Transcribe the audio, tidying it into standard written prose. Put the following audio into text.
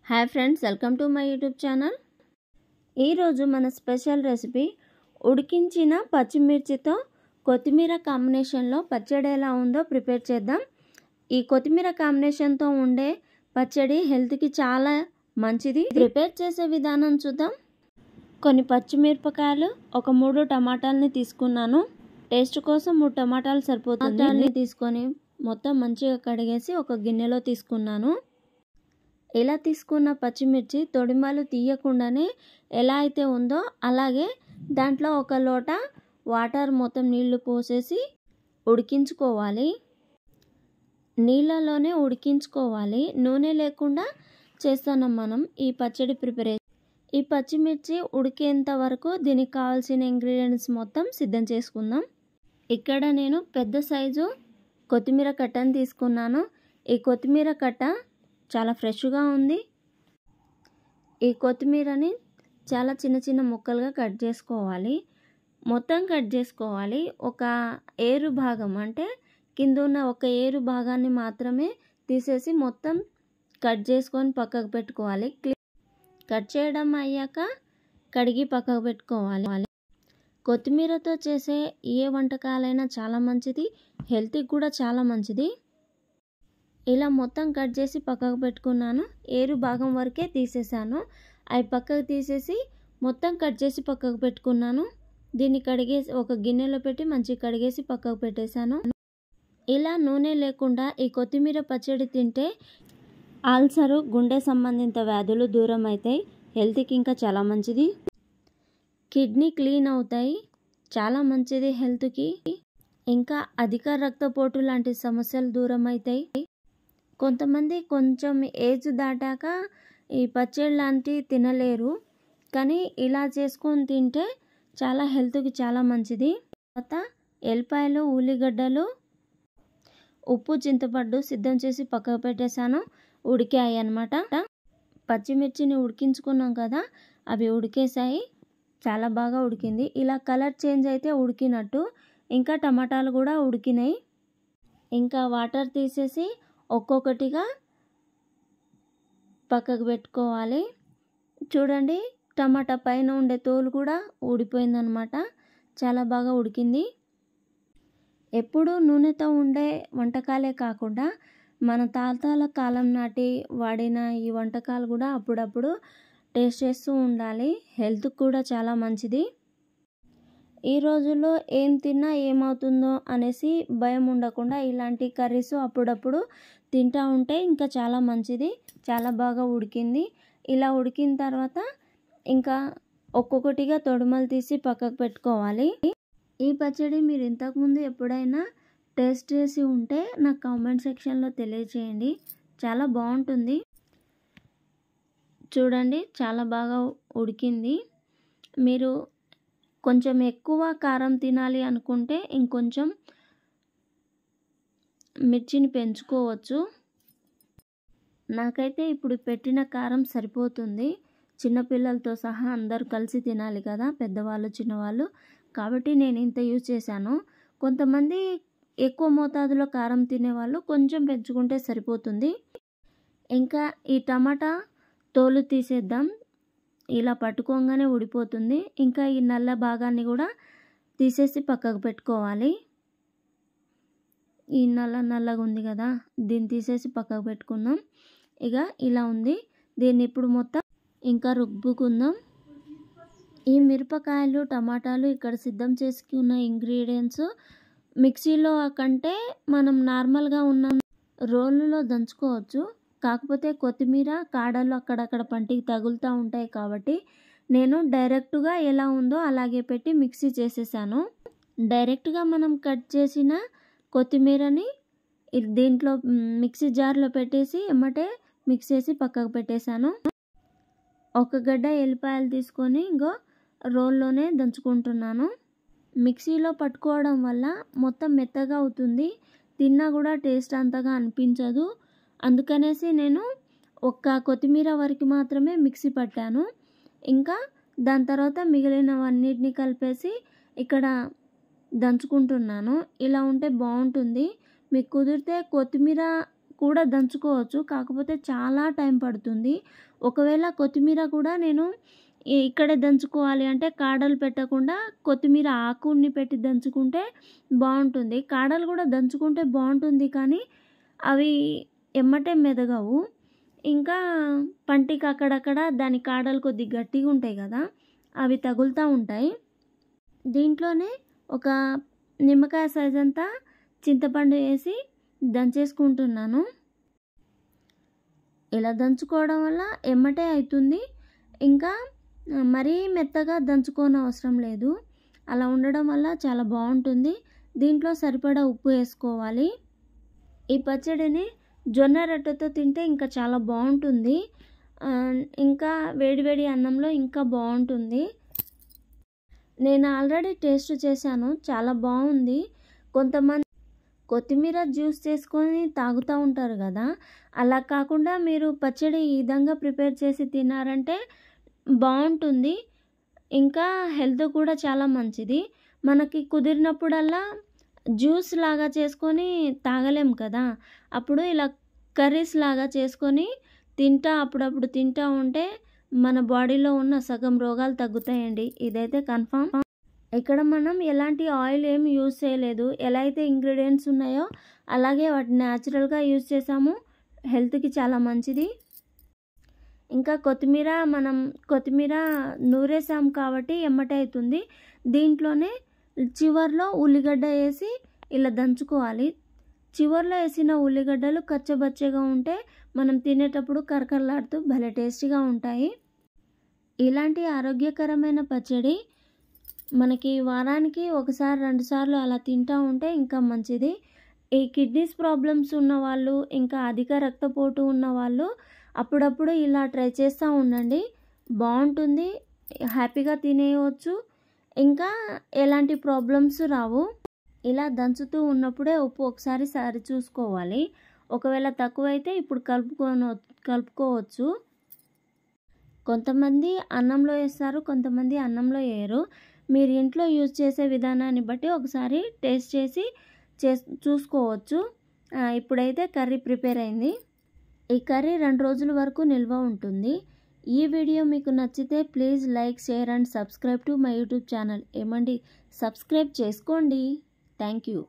Hi friends, welcome to my YouTube channel. ఈరోజు మన special recipe ఉడికించిన పచ్చిమిర్చితో కొత్తిమీర కాంబినేషన్లో పచ్చడి ఎలా ఉందో ప్రిపేర్ చేద్దాం. ఈ కొత్తిమీర కాంబినేషన్తో ఉండే పచ్చడి హెల్త్కి చాలా మంచిది. ప్రిపేర్ చేసే విధానం చూద్దాం. కొన్ని పచ్చిమిరపకాయలు, ఒక 3 టమాటాలని తీసుకున్నాను. టేస్ట్ కోసం 3 టమాటాలు సరిపోతుంది. టమాటాలని తీసుకొని మొత్తం మంచిగా కడిగేసి ఒక గిన్నెలో తీసుకున్నాను. ఇలా తీసుకున్న పచ్చిమిర్చి తొడిమలు తీయకుండానే ఎలా అయితే ఉందో అలాగే దాంట్లో ఒక లోట వాటర్ మొత్తం నీళ్లు పోసేసి ఉడికించుకోవాలి. నీళ్ళలోనే ఉడికించుకోవాలి, నూనె లేకుండా చేస్తున్నాం మనం ఈ పచ్చడి ప్రిపరేషన్. ఈ పచ్చిమిర్చి ఉడికేంత వరకు దీనికి కావాల్సిన ఇంగ్రీడియంట్స్ మొత్తం సిద్ధం చేసుకుందాం. ఇక్కడ నేను పెద్ద సైజు కొత్తిమీర కట్టని తీసుకున్నాను. ఈ కొత్తిమీర కట్ట చాలా ఫ్రెష్గా ఉంది. ఈ కొత్తిమీరని చాలా చిన్న చిన్న ముక్కలుగా కట్ చేసుకోవాలి. మొత్తం కట్ చేసుకోవాలి. ఒక ఏరు భాగం అంటే కింద ఉన్న ఒక ఏరు భాగాన్ని మాత్రమే తీసేసి మొత్తం కట్ చేసుకొని పక్కకు పెట్టుకోవాలి. కట్ చేయడం అయ్యాక కడిగి పక్కకు పెట్టుకోవాలి. కొత్తిమీరతో చేసే ఏ వంటకాలైనా చాలా మంచిది, హెల్త్కి కూడా చాలా మంచిది. ఇలా మొత్తం కట్ చేసి పక్కకు పెట్టుకున్నాను. ఏరు భాగం వరకే తీసేసాను. అవి పక్కకు తీసేసి మొత్తం కట్ చేసి పక్కకు పెట్టుకున్నాను. దీన్ని కడిగేసి ఒక గిన్నెలో పెట్టి మంచిగా కడిగేసి పక్కకు పెట్టేశాను. ఇలా నూనె లేకుండా ఈ కొత్తిమీర పచ్చడి తింటే అల్సరు, గుండె సంబంధిత వ్యాధులు దూరం అవుతాయి. హెల్త్కి ఇంకా చాలా మంచిది. కిడ్నీ క్లీన్ అవుతాయి, చాలా మంచిది హెల్త్కి. ఇంకా అధిక రక్తపోటు లాంటి సమస్యలు దూరం అవుతాయి. కొంతమంది కొంచెం ఏజ్ దాటాక ఈ పచ్చడి లాంటివి తినలేరు, కానీ ఇలా చేసుకొని తింటే చాలా హెల్త్కి చాలా మంచిది. తర్వాత ఎల్లిపాయలు, ఉల్లిగడ్డలు, ఉప్పు, చింతపండు సిద్ధం చేసి పక్కకు పెట్టేశాను. ఉడికాయి అన్నమాట. పచ్చిమిర్చిని ఉడికించుకున్నాం కదా, అవి ఉడికేసాయి. చాలా బాగా ఉడికింది. ఇలా కలర్ చేంజ్ అయితే ఉడికినట్టు. ఇంకా టమాటాలు కూడా ఉడికినాయి. ఇంకా వాటర్ తీసేసి ఒక్కొక్కటిగా పక్కకు పెట్టుకోవాలి. చూడండి, టమాటా పైన ఉండే తోలు కూడా ఊడిపోయిందనమాట. చాలా బాగా ఉడికింది. ఎప్పుడు నూనెతో ఉండే వంటకాలే కాకుండా మన తాతల కాలం నాటి వాడిన ఈ వంటకాలు కూడా అప్పుడప్పుడు టేస్ట్ చేస్తూ ఉండాలి. హెల్త్కి కూడా చాలా మంచిది. ఈ రోజుల్లో ఏం తిన్నా ఏమవుతుందో అనేసి భయం ఉండకుండా ఇలాంటి కర్రీస్ అప్పుడప్పుడు తింటూ ఉంటే ఇంకా చాలా మంచిది. చాలా బాగా ఉడికింది. ఇలా ఉడికిన తర్వాత ఇంకా ఒక్కొక్కటిగా తొడుమలు తీసి పక్కకు పెట్టుకోవాలి. ఈ పచ్చడి మీరు ఇంతకుముందు ఎప్పుడైనా టేస్ట్ చేసి ఉంటే నాకు కామెంట్ సెక్షన్లో తెలియచేయండి. చాలా బాగుంటుంది. చూడండి, చాలా బాగా ఉడికింది. మీరు కొంచెం ఎక్కువ కారం తినాలి అనుకుంటే ఇంకొంచెం మిర్చిని పెంచుకోవచ్చు. నాకైతే ఇప్పుడు పెట్టిన కారం సరిపోతుంది. చిన్నపిల్లలతో సహా అందరూ కలిసి తినాలి కదా, పెద్దవాళ్ళు చిన్నవాళ్ళు, కాబట్టి నేను ఇంత యూజ్ చేశాను. కొంతమంది ఎక్కువ మోతాదులో కారం తినేవాళ్ళు కొంచెం పెంచుకుంటే సరిపోతుంది. ఇంకా ఈ టమాటా తోలు తీసేద్దాం. ఇలా పట్టుకోగానే ఊడిపోతుంది. ఇంకా ఈ నల్ల భాగాన్ని కూడా తీసేసి పక్కకు పెట్టుకోవాలి. ఈ నల్లగా ఉంది కదా, దీన్ని తీసేసి పక్కకు పెట్టుకుందాం. ఇక ఇలా ఉంది. దీన్ని ఇప్పుడు మొత్తం ఇంకా రుబ్బుకుందాం. ఈ మిరపకాయలు, టమాటాలు ఇక్కడ సిద్ధం చేసుకున్న ఇంగ్రీడియంట్స్ మిక్సీలో కంటే మనం నార్మల్గా ఉన్న రోలులో దంచుకోవచ్చు. కాకపోతే కొత్తిమీర కాడలు అక్కడక్కడ పంటికి తగులుతూ ఉంటాయి కాబట్టి నేను డైరెక్ట్గా ఎలా ఉందో అలాగే పెట్టి మిక్సీ చేసేసాను. డైరెక్ట్గా మనం కట్ చేసిన కొత్తిమీరని దీంట్లో మిక్సీ జార్లో పెట్టేసి ఎమ్మటే మిక్స్ చేసి పక్కకు పెట్టేశాను. ఒక గడ్డ ఎల్లిపాయలు తీసుకొని ఇంకో రోల్లోనే దంచుకుంటున్నాను. మిక్సీలో పట్టుకోవడం వల్ల మొత్తం మెత్తగా అవుతుంది. తిన్నా కూడా టేస్ట్ అంతగా అనిపించదు. అందుకనేసి నేను ఒక్క కొత్తిమీర వరకు మాత్రమే మిక్సీ పట్టాను. ఇంకా దాని తర్వాత మిగిలినవన్నిటిని కలిపేసి ఇక్కడ దంచుకుంటున్నాను. ఇలా ఉంటే బాగుంటుంది. మీకు కుదిరితే కొత్తిమీర కూడా దంచుకోవచ్చు, కాకపోతే చాలా టైం పడుతుంది. ఒకవేళ కొత్తిమీర కూడా నేను ఇక్కడే దంచుకోవాలి అంటే కాడలు పెట్టకుండా కొత్తిమీర ఆకుని పెట్టి దంచుకుంటే బాగుంటుంది. కాడలు కూడా దంచుకుంటే బాగుంటుంది, కానీ అవి ఎమ్మటే మెదగవు. ఇంకా పంటికి అక్కడక్కడ దాని కాడలు కొద్ది గట్టిగా ఉంటాయి కదా, అవి తగులుతూ ఉంటాయి. దీంట్లోనే ఒక నిమ్మకాయ సైజ్ అంతా చింతపండు వేసి దంచేసుకుంటున్నాను. ఇలా దంచుకోవడం వల్ల ఎమ్మటే అవుతుంది. ఇంకా మరీ మెత్తగా దంచుకోని అవసరం లేదు. అలా ఉండడం వల్ల చాలా బాగుంటుంది. దీంట్లో సరిపడా ఉప్పు వేసుకోవాలి. ఈ పచ్చడిని జొన్న రొట్టెతో తింటే ఇంకా చాలా బాగుంటుంది. ఇంకా వేడివేడి అన్నంలో ఇంకా బాగుంటుంది. నేను ఆల్రెడీ టేస్ట్ చేశాను, చాలా బాగుంది. కొంతమంది కొత్తిమీర జ్యూస్ చేసుకొని తాగుతూ ఉంటారు కదా, అలా కాకుండా మీరు పచ్చడి ఈ విధంగా ప్రిపేర్ చేసి తిన్నారంటే బాగుంటుంది. ఇంకా హెల్త్ కూడా చాలా మంచిది. మనకి కుదిరినప్పుడల్లా జ్యూస్ లాగా చేసుకొని తాగలేం కదా, అప్పుడు ఇలా కర్రీస్ లాగా చేసుకొని అప్పుడప్పుడు తింటూ ఉంటే మన బాడీలో ఉన్న సగం రోగాలు తగ్గుతాయండి. ఇదైతే కన్ఫామ్. ఇక్కడ మనం ఎలాంటి ఆయిల్ ఏమి యూజ్ చేయలేదు. ఎలా అయితే ఇంగ్రీడియంట్స్ ఉన్నాయో అలాగే వాటిని న్యాచురల్గా యూజ్ చేసాము. హెల్త్కి చాలా మంచిది. ఇంకా కొత్తిమీర నూరేసాం కాబట్టి ఎమ్మటే అవుతుంది. దీంట్లోనే చివర్లో ఉల్లిగడ్డ వేసి ఇలా దంచుకోవాలి. చివర్లో వేసిన ఉల్లిగడ్డలు కచ్చబచ్చగా ఉంటే మనం తినేటప్పుడు కరకరలాడుతూ భలే టేస్టీగా ఉంటాయి. ఇలాంటి ఆరోగ్యకరమైన పచ్చడి మనకి వారానికి 1-2 సార్లు అలా తింటూ ఉంటే ఇంకా మంచిది. ఈ కిడ్నీస్ ప్రాబ్లమ్స్ ఉన్నవాళ్ళు, ఇంకా అధిక రక్తపోటు ఉన్నవాళ్ళు అప్పుడప్పుడు ఇలా ట్రై చేస్తూ ఉండండి, బాగుంటుంది. హ్యాపీగా తినేయవచ్చు, ఇంకా ఎలాంటి ప్రాబ్లమ్స్ రావు. ఇలా దంచుతూ ఉన్నప్పుడే ఉప్పు ఒకసారి చూసుకోవాలి. ఒకవేళ తక్కువైతే ఇప్పుడు కలుపుకోవచ్చు. కొంతమంది అన్నంలో వేస్తారు, కొంతమంది అన్నంలో వేయరు. మీరు ఇంట్లో యూజ్ చేసే విధానాన్ని బట్టి ఒకసారి టేస్ట్ చేసి చూసుకోవచ్చు. ఇప్పుడైతే కర్రీ ప్రిపేర్ అయింది. ఈ కర్రీ 2 రోజుల వరకు నిల్వ ఉంటుంది. ఈ వీడియో మీకు నచ్చితే please like, share and subscribe to my YouTube channel. ఏమండి, సబ్స్క్రైబ్ చేసుకోండి. Thank you.